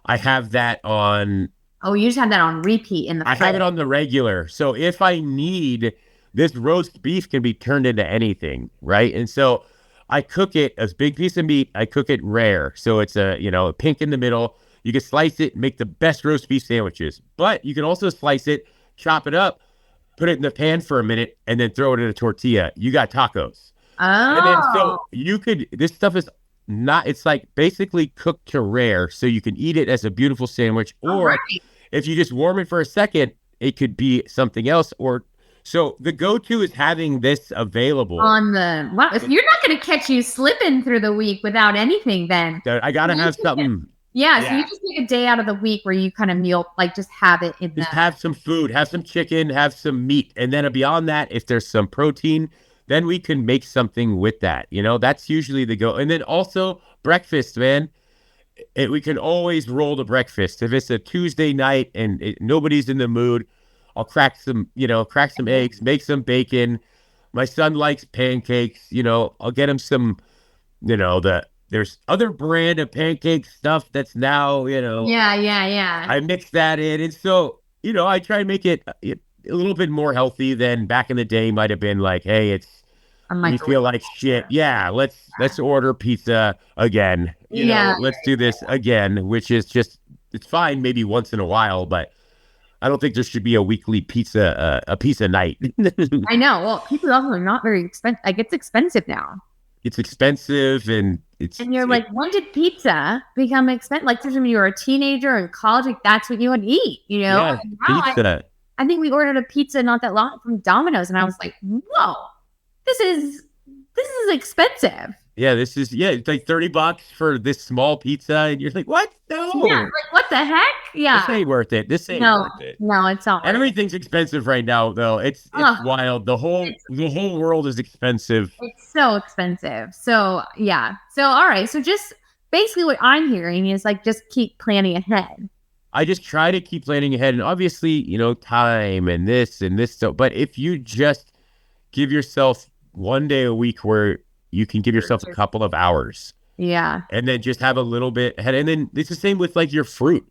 I have that on. Oh, you just have that on repeat in the I have it on the regular. So if I need this roast beef can be turned into anything, right? And so I cook it as big piece of meat. I cook it rare. So it's a pink in the middle. You can slice it, make the best roast beef sandwiches. But you can also slice it, chop it up, put it in the pan for a minute, and then throw it in a tortilla. You got tacos. Oh. And then so this stuff is it's like basically cooked to rare. So you can eat it as a beautiful sandwich, or if you just warm it for a second, it could be something else. So the go-to is having this available if you're not going to catch you slipping through the week without anything, then I got to have something. So you just take a day out of the week where you kind of meal, like just have it in just have some food, have some chicken, have some meat. And then beyond that, if there's some protein, then we can make something with that. That's usually the go. And then also breakfast, man. We can always roll to breakfast. If it's a Tuesday night and nobody's in the mood, I'll crack some eggs, make some bacon. My son likes pancakes. I'll get him some, there's other brand of pancake stuff that's now, Yeah. I mix that in. And so, I try to make it a little bit more healthy than back in the day might have been like, hey, we feel like shit. Yeah, let's order pizza again. Let's do this again, which is just, it's fine maybe once in a while, but I don't think there should be a weekly pizza night. I know. Well, pizza also not very expensive. Like, it's expensive now. It's expensive, and you're like, when did pizza become expensive? Like, when you were a teenager in college, like that's what you would eat. Yeah, pizza. I think we ordered a pizza not that long from Domino's, and I was like, whoa, this is expensive. Yeah, it's like $30 for this small pizza, and you're like, what? No. Yeah, like, what the heck? Yeah. This ain't worth it. No, it's not. Everything's expensive right now, though. It's wild. The whole world is expensive. It's so expensive. So, yeah. So, all right. So, just basically what I'm hearing is like, just keep planning ahead. I just try to keep planning ahead. And obviously, time and this. So, but if you just give yourself one day a week where you can give yourself a couple of hours. Yeah. And then just have a little bit ahead. And then it's the same with like your fruit.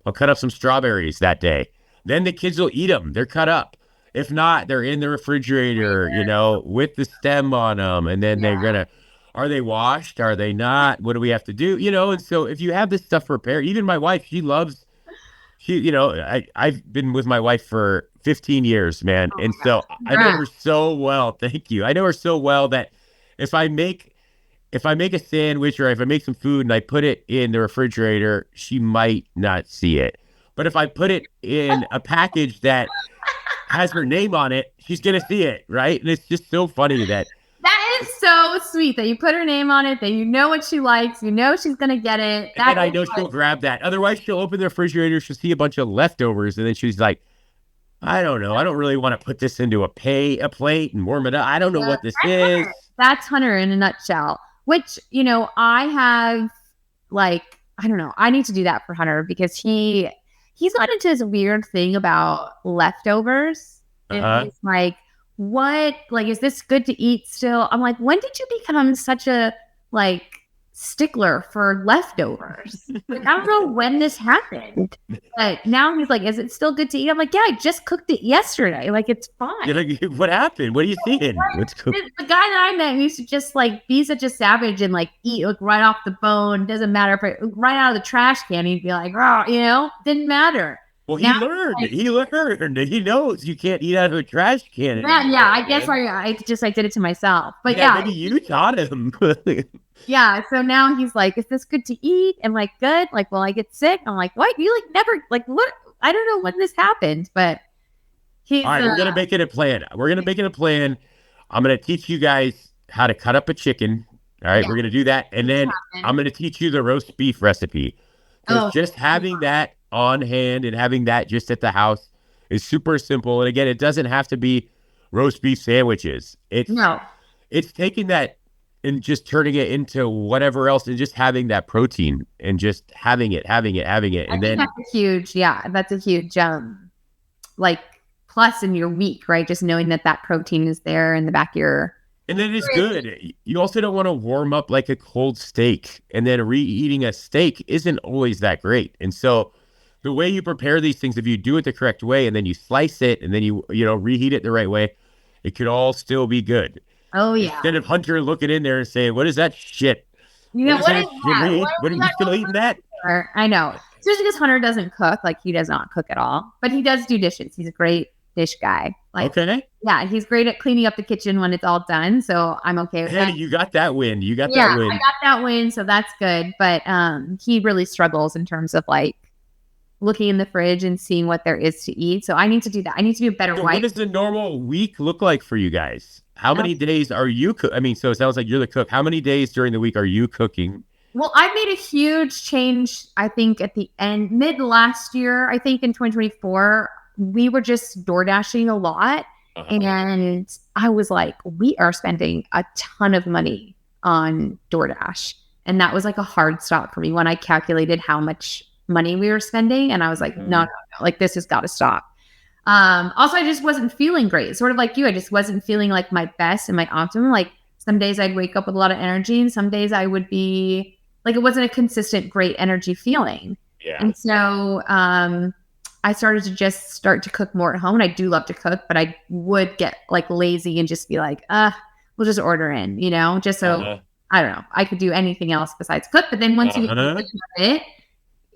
I'll cut up some strawberries that day. Then the kids will eat them. They're cut up. If not, they're in the refrigerator, with the stem on them. And then are they washed? Are they not? What do we have to do? And so if you have this stuff prepared, even my wife, I've been with my wife for 15 years, man. And so I know her so well. Thank you. I know her so well that if I make a sandwich or if I make some food and I put it in the refrigerator, she might not see it. But if I put it in a package that has her name on it, she's going to see it, right? And it's just so funny that is so sweet that you put her name on it, that you know what she likes, she's going to get it. And I know she'll grab that. Otherwise, she'll open the refrigerator, she'll see a bunch of leftovers, and then she's like, I don't know. I don't really want to put this into a plate and warm it up. I don't know what this is. That's Hunter in a nutshell, which, I have, like, I don't know. I need to do that for Hunter because he's got into this weird thing about leftovers. And he's like, what, like, is this good to eat still? I'm like, when did you become such a, like, stickler for leftovers? Like, I don't know when this happened, but now he's like, is it still good to eat? I'm like, yeah, I just cooked it yesterday. Like, it's fine. You're like, what happened? What are you thinking? The guy that I met used to just like be such a savage and like eat like right off the bone. Doesn't matter if right out of the trash can, he'd be like, oh, didn't matter. Well, he learned. He learned. He knows you can't eat out of a trash can. Yeah. I guess I did it to myself. But maybe you taught him. Yeah. So now he's like, is this good to eat? And like, good. Like, will I get sick? I'm like, what? You like never like what? I don't know when this happened, but he's. All right, we're gonna make it a plan. I'm gonna teach you guys how to cut up a chicken. All right, we're gonna do that, and then I'm gonna teach you the roast beef recipe. Because just having that on hand and having that just at the house is super simple. And again, it doesn't have to be roast beef sandwiches. It's taking that and just turning it into whatever else and just having that protein and just having it. And then that's a huge like plus in your week, right? Just knowing that protein is there in the back of your. And then it's good. You also don't want to warm up like a cold steak, and then reheating a steak isn't always that great. And so the way you prepare these things, if you do it the correct way and then you slice it and then you reheat it the right way, it could all still be good. Oh yeah. Instead of Hunter looking in there and saying, what is that shit? What is that? What are you still eating that? I know. Especially because Hunter doesn't cook. Like, he does not cook at all. But he does do dishes. He's a great dish guy. Like, okay. Yeah, he's great at cleaning up the kitchen when it's all done. So I'm okay with that. You got that win. I got that win. So that's good. But he really struggles in terms of like looking in the fridge and seeing what there is to eat. So I need to do that. I need to be a better wife. What does the normal week look like for you guys? How many days are you cooking? I mean, so it sounds like you're the cook. How many days during the week are you cooking? Well, I made a huge change, I think, at the mid last year. I think in 2024, we were just door dashing a lot. And I was like, we are spending a ton of money on DoorDash. And that was like a hard stop for me when I calculated how much money we were spending. And I was like, no, like this has got to stop. Also, I just wasn't feeling great. Sort of like you, I just wasn't feeling like my best and my optimum. Like, Some days I'd wake up with a lot of energy, and some days I would be like, it wasn't a consistent, great energy feeling. Yeah. And so I started to just start to cook more at home. And I do love to cook, but I would get like lazy and just be like, we'll just order in, just so I don't know, I could do anything else besides cook. But then once you get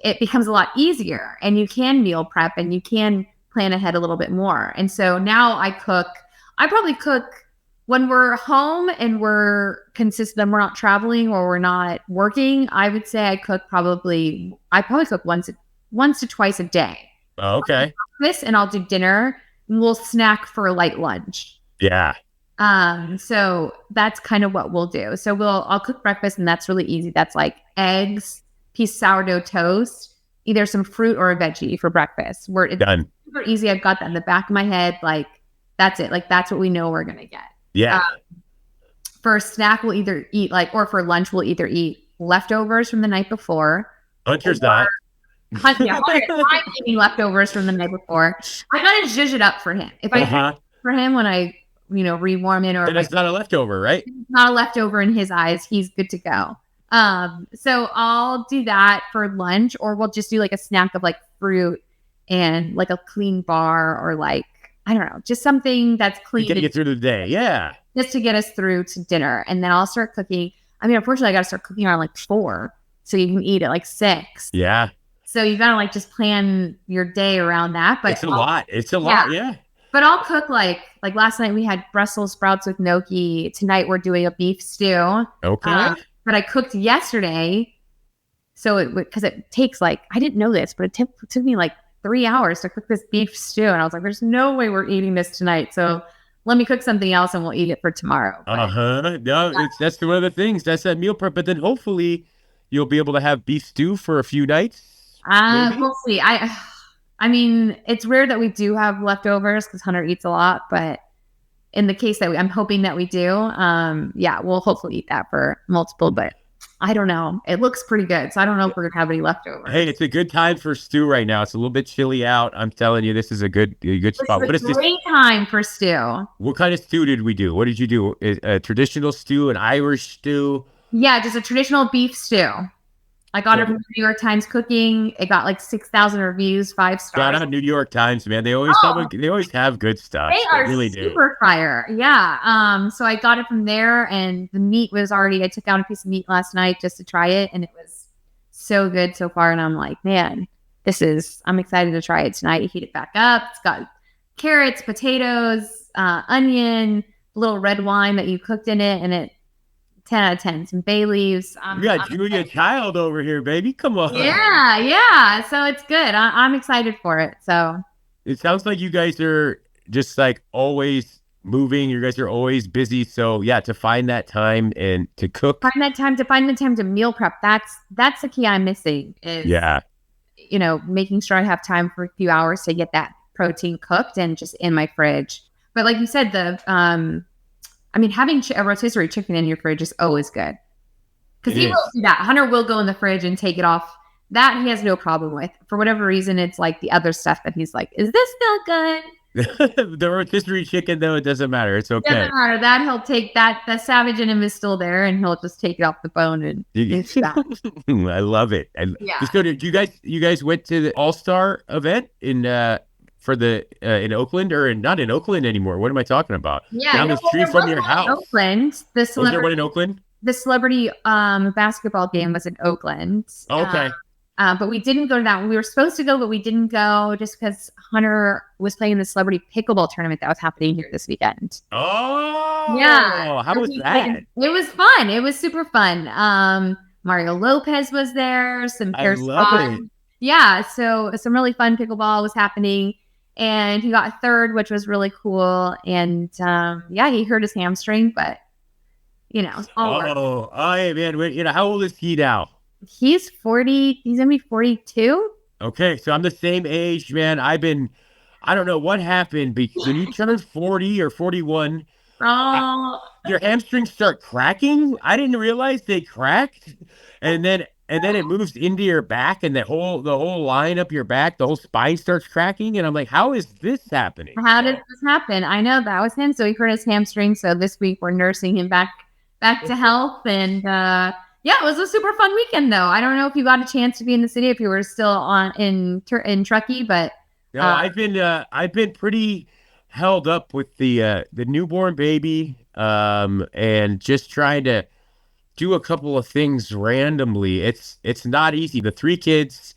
it becomes a lot easier, and you can meal prep and you can plan ahead a little bit more. And so now I probably cook when we're home and we're consistent, and we're not traveling or we're not working. I would say I probably cook once to twice a day. Oh, okay. And I'll do dinner, and we'll snack for a light lunch. Yeah. So that's kind of what we'll do. So I'll cook breakfast, and that's really easy. That's like eggs, piece of sourdough toast, either some fruit or a veggie for breakfast. It's done. Super easy. I've got that in the back of my head. Like, that's it. Like, that's what we know we're going to get. Yeah. For a snack, we'll either eat or for lunch, we'll either eat leftovers from the night before. Hunter's not. I'm eating leftovers from the night before. I gotta zhuzh it up for him. If I for him when I rewarm it, or then it's not a leftover, right? It's not a leftover in his eyes. He's good to go. So I'll do that for lunch, or we'll just do like a snack of like fruit and like a clean bar, or like, I don't know, just something that's clean to get through the day. Yeah. Just to get us through to dinner. And then I'll start cooking. I mean, unfortunately, I got to start cooking around like 4, so you can eat at like 6. Yeah. So you got to like just plan your day around that. But it's a lot. It's a lot. Yeah. But I'll cook like last night we had Brussels sprouts with gnocchi. Tonight we're doing a beef stew. Okay. But I cooked yesterday. So because it takes like, I didn't know this, but it took me like 3 hours to cook this beef stew. And I was like, there's no way we're eating this tonight. So let me cook something else and we'll eat it for tomorrow. No, that's one of the things. That's that meal prep. But then hopefully you'll be able to have beef stew for a few nights. We'll see. I mean, it's rare that we do have leftovers because Hunter eats a lot. But in the case that I'm hoping that we do, we'll hopefully eat that for multiple. But I don't know. It looks pretty good. So I don't know if we're going to have any leftovers. Hey, it's a good time for stew right now. It's a little bit chilly out. I'm telling you, this is a good spot. It's a great time for stew. What kind of stew did we do? What did you do? A traditional stew, an Irish stew? Yeah, just a traditional beef stew. I got it from New York Times Cooking. It got like 6,000 reviews, 5 stars. Shout out New York Times, man. They always have good stuff. They really super fire. Yeah. So I got it from there, and the meat was already. I took out a piece of meat last night just to try it, and it was so good so far. And I'm like, man, I'm excited to try it tonight. Heat it back up. It's got carrots, potatoes, onion, a little red wine that you cooked in it, and it. 10 out of 10. Some bay leaves. You got Julia Child over here, baby. Come on. Yeah. So it's good. I'm excited for it. So it sounds like you guys are just like always moving. You guys are always busy. So yeah, to find that time and to cook. Find the time to meal prep. That's the key I'm missing is, making sure I have time for a few hours to get that protein cooked and just in my fridge. But like you said, having a rotisserie chicken in your fridge is always good. Because he will do that. Hunter will go in the fridge and take it off. That he has no problem with. For whatever reason, it's like the other stuff that he's like, is this still good? The rotisserie chicken, though, it doesn't matter. It's okay. It doesn't matter. That he'll take that. The savage in him is still there, and he'll just take it off the bone and eat that. I love it. You guys went to the All-Star event in Oakland, or not in Oakland anymore? What am I talking about? Yeah, down the street from your house. Oakland. Was there one in Oakland? The celebrity basketball game was in Oakland. Okay. But we didn't go to that one. We were supposed to go, but we didn't go just because Hunter was playing the celebrity pickleball tournament that was happening here this weekend. Oh, yeah. How was that? It was fun. It was super fun. Mario Lopez was there. I love it. Yeah. So some really fun pickleball was happening. And he got third, which was really cool. And he hurt his hamstring, but all right, man. How old is he now? He's 40. He's gonna be 42. Okay, so I'm the same age, man. I don't know what happened, because when you turn 40 or 41, your hamstrings start cracking. I didn't realize they cracked, and then it moves into your back, and the whole line up your back, the whole spine starts cracking. And I'm like, how is this happening? How did this happen? I know that was him. So he hurt his hamstring. So this week we're nursing him back back to health. And it was a super fun weekend, though. I don't know if you got a chance to be in the city, if you were still in Truckee, but no, I've been pretty held up with the newborn baby, and just trying to do a couple of things randomly. It's not easy. The 3 kids,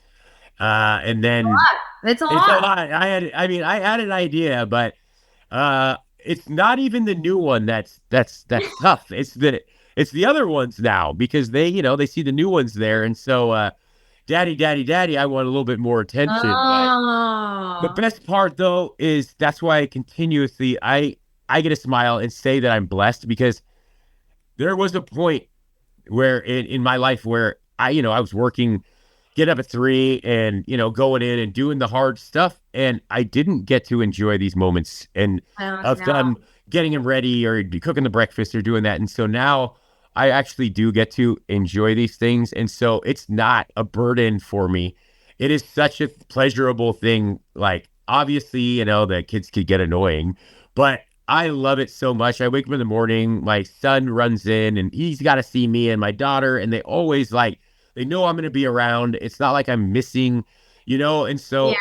and then it's a lot. I had an idea, but it's not even the new one that's tough. It's the other ones now, because they see the new ones there, and so daddy, I want a little bit more attention. But the best part, though, is that's why I continuously I get a smile and say that I'm blessed, because there was a point where in my life where I was working, get up at 3 and, going in and doing the hard stuff. And I didn't get to enjoy these moments and of them getting them ready or cooking the breakfast or doing that. And so now I actually do get to enjoy these things. And so it's not a burden for me. It is such a pleasurable thing. Like, obviously, the kids could get annoying, but I love it so much. I wake up in the morning, my son runs in and he's got to see me and my daughter, and they always they know I'm going to be around. It's not like I'm missing, and so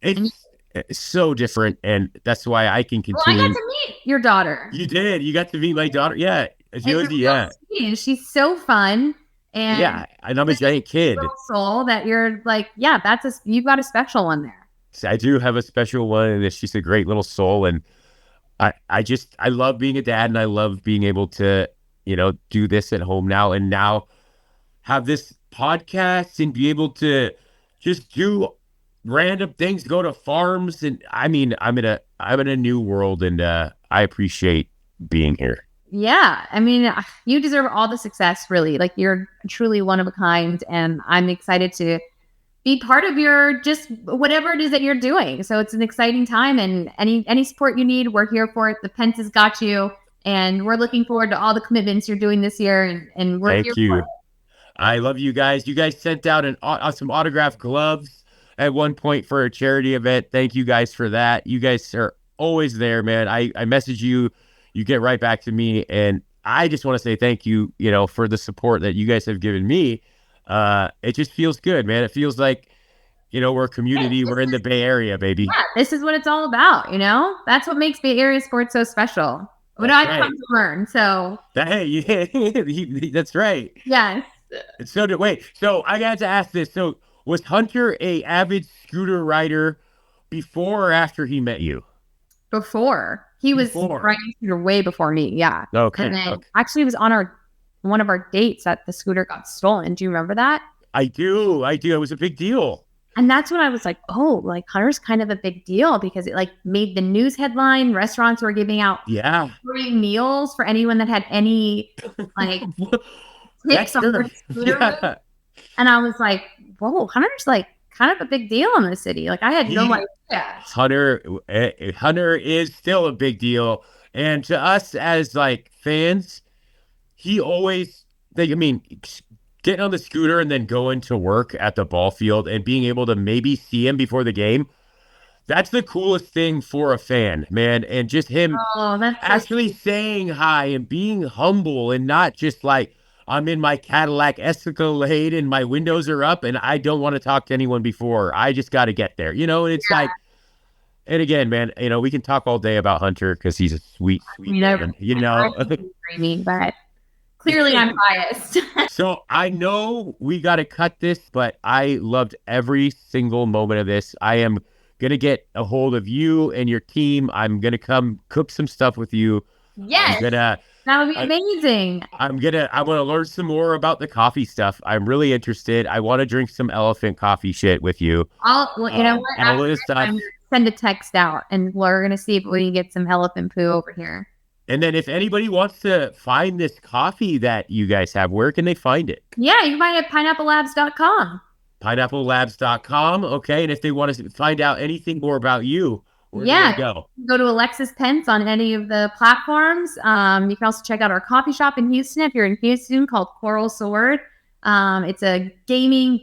it's so different. And that's why I can continue. Well, I got to meet your daughter. You did. You got to meet my daughter. Yeah. She's so fun. And and I'm a giant kid. Soul that you're like, you've got a special one there. I do have a special one, and she's a great little soul. And I love being a dad, and I love being able to, do this at home now, and now have this podcast and be able to just do random things, go to farms. And I'm in a new world, and I appreciate being here. Yeah. I mean, you deserve all the success, really. Like, you're truly one of a kind, and I'm excited to be part of your just whatever it is that you're doing. So it's an exciting time, and any support you need, we're here for it. The Pence has got you, and we're looking forward to all the commitments you're doing this year, and we're Thank here you. for it. I love you guys. You guys sent out some autographed gloves at one point for a charity event. Thank you guys for that. You guys are always there, man. I message you, you get right back to me, and I just want to say thank you, for the support that you guys have given me. It just feels good, man. It feels like, we're a community. We're in the Bay Area, baby. Yeah, this is what it's all about, That's what makes Bay Area sports so special. What I've come to learn, so. That's right. Yes. So I got to ask this. So was Hunter a avid scooter rider before or after he met you? Before. He was riding scooter way before me, yeah. Okay. And then actually it was on one of our dates that the scooter got stolen. Do you remember that? I do. It was a big deal. And that's when I was like, oh, Hunter's kind of a big deal, because it made the news headline. Restaurants were giving out free meals for anyone that had any tips on the scooter route. And I was like, whoa, Hunter's kind of a big deal in the city. I had no idea. Hunter is still a big deal. And to us as fans, he always getting on the scooter and then going to work at the ball field and being able to maybe see him before the game. That's the coolest thing for a fan, man. And just him actually saying hi and being humble, and not just I'm in my Cadillac Escalade and my windows are up and I don't want to talk to anyone before. I just got to get there, and it's and again, man, we can talk all day about Hunter because he's a sweet man, but clearly I'm biased. So I know we got to cut this, but I loved every single moment of this. I am going to get a hold of you and your team. I'm going to come cook some stuff with you. Yes. That would be amazing. I want to learn some more about the coffee stuff. I'm really interested. I want to drink some elephant coffee shit with you. You know what? I'm send a text out, and we're going to see if we can get some elephant poo over here. And then if anybody wants to find this coffee that you guys have, where can they find it? Yeah, you can find it at pineapplelabs.com. Pineapplelabs.com. Okay. And if they want to find out anything more about you, where do they go? Go to Alexis Pence on any of the platforms. You can also check out our coffee shop in Houston if you're in Houston, called Coral Sword. It's a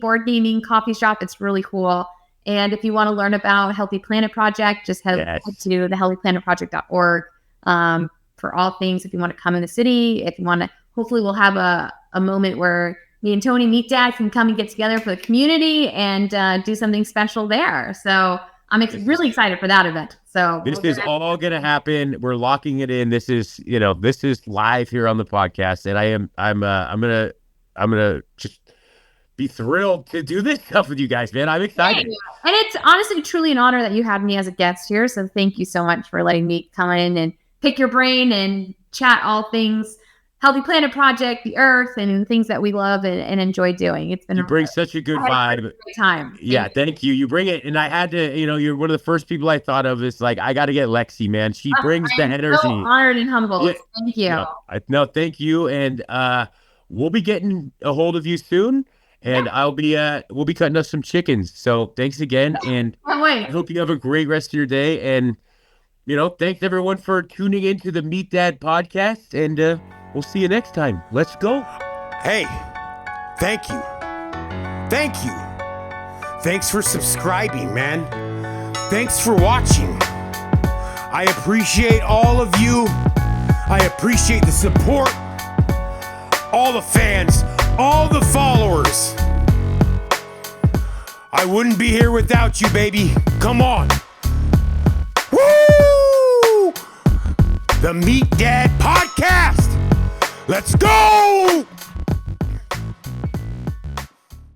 board gaming coffee shop. It's really cool. And if you want to learn about Healthy Planet Project, just head to the healthyplanetproject.org. for all things. If you want to come in the city, if you want to, hopefully we'll have a moment where me and Tony MeatDad can come and get together for the community and do something special there. So I'm really excited for that event. So this is all going to happen. We're locking it in. This is live here on the podcast, and I'm gonna just be thrilled to do this stuff with you guys, man. I'm excited. And it's honestly truly an honor that you had me as a guest here. So thank you so much for letting me come in and pick your brain and chat all things Healthy Planet Project, the Earth, and things that we love and enjoy doing. It's been bring such a good vibe. A great time. Yeah, thank you. You bring it, and I had to. You're one of the first people I thought of. Is like I got to get Lexi, man. She brings the energy. So honored and humbled. Yeah. Thank you. No, thank you, and we'll be getting a hold of you soon, and we'll be cutting up some chickens. So thanks again, and I hope you have a great rest of your day. And thanks everyone for tuning into the MeatDad podcast, and we'll see you next time. Let's go. Hey, thank you. Thank you. Thanks for subscribing, man. Thanks for watching. I appreciate all of you. I appreciate the support. All the fans, all the followers. I wouldn't be here without you, baby. Come on. Woo! The MeatDad Podcast. Let's go!